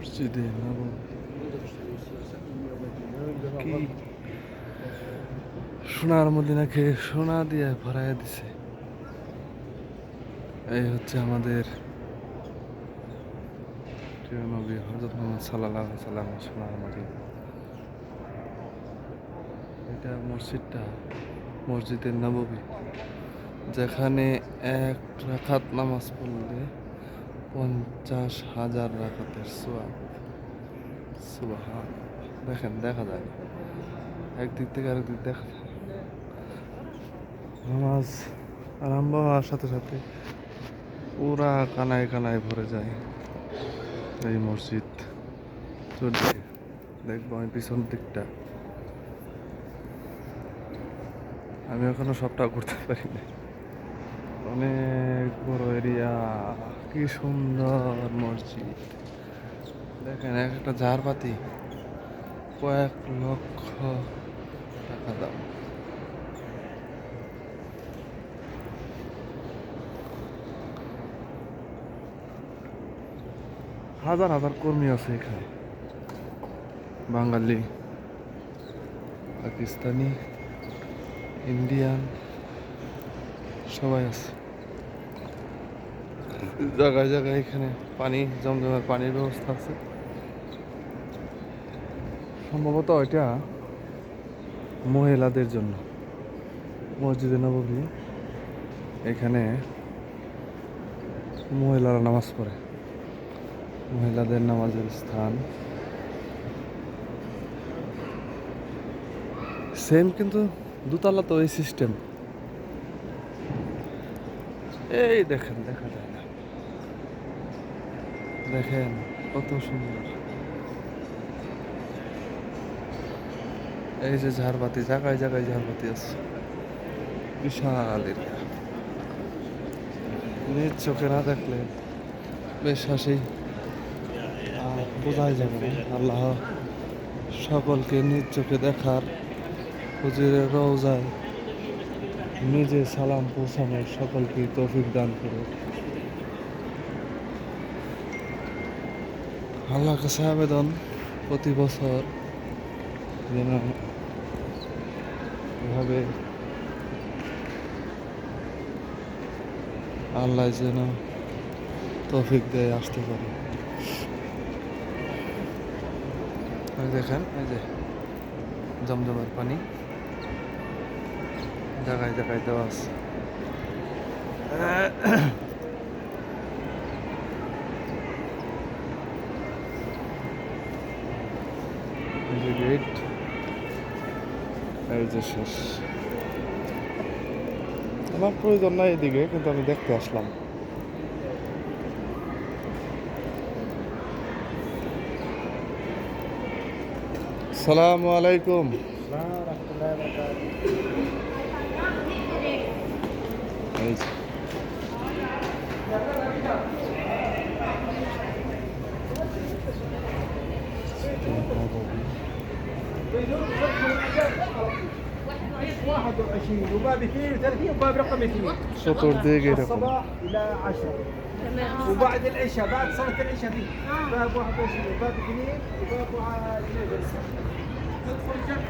মসজিদে নববী কি সোনার মদিনাকে সোনা দিয়ে ভরাইয়া দিছে। এই হচ্ছে আমাদের প্রিয় নবী হযরত মুহাম্মদ সাল্লাল্লাহু আলাইহি সাল্লাম সোনার মদিনা। এটা মসজিদটা মসজিদের নববী, যেখানে এক রাকাত নামাজ পড়লে 50,000 রাকাতের সওয়াব। সুবহান, দেখেন দেখা যায় না, একদিক থেকে আরেক দিক দেখা যায়। নামাজ আরম্ভ হওয়ার সাথে সাথে পুরা কানায় কানায় ভরে যায় এই মসজিদ। চলছে দেখবো আমি পিছন দিকটা, আমি এখনো সবটা করতে পারি না। অনেক বড় এরিয়া, কি সুন্দর মসজিদ। দেখেন এক একটা ঝাড়বাতি কয়েক লক্ষ টাকা দাম। হাজার হাজার কর্মী আছে এখানে, বাঙালি, পাকিস্তানি, ইন্ডিয়ান, সবাই আছে। জায়গায় জায়গায় এখানে পানি, জমজমের পানির ব্যবস্থা আছে। সম্ভবত এটা মহিলাদের জন্য মসজিদে নববী, এখানে মহিলারা নামাজ পড়ে, মহিলাদের নামাজের স্থান। সেম কিন্তু দোতলা তো এই সিস্টেম। এই দেখেন দেখা যায় না, দেখেন কত সুন্দর। এই যে ঝাড়বাতি, জায়গায় জায়গায় ঝাড়বাতি আছে, বিশাল এরিয়া। নিজ চোখে না দেখলে বিশ্বাসই বোঝাই যাবে না। আল্লাহ সকলকে নিজ চোখে দেখার, হুজুরের রওজায় নিজে সালাম পৌঁছানোর সকলকে তৌফিক দান করে। আল্লাহর কাছে আবেদন, প্রতি বছর যেন এভাবে আল্লাহ যেন তৌফিক দেয় আসতে পারে। দেখেন এই যে জমজমের পানি জায়গায় জায়গায় দেওয়া আছে। এই যে গেট, এই যে শেষ। আমার প্রয়োজন নাই এদিকে, কিন্তু আমি দেখতে আসলাম। আসসালামু আলাইকুম। এই যে وباب 32 وباب رقم 2 চতুর্দিকে এরকম। الصباح الى 10 وبعد العشاء بعد صلاه العشاء في باب 21 وباب 2 وباب 2 تدخل جنب.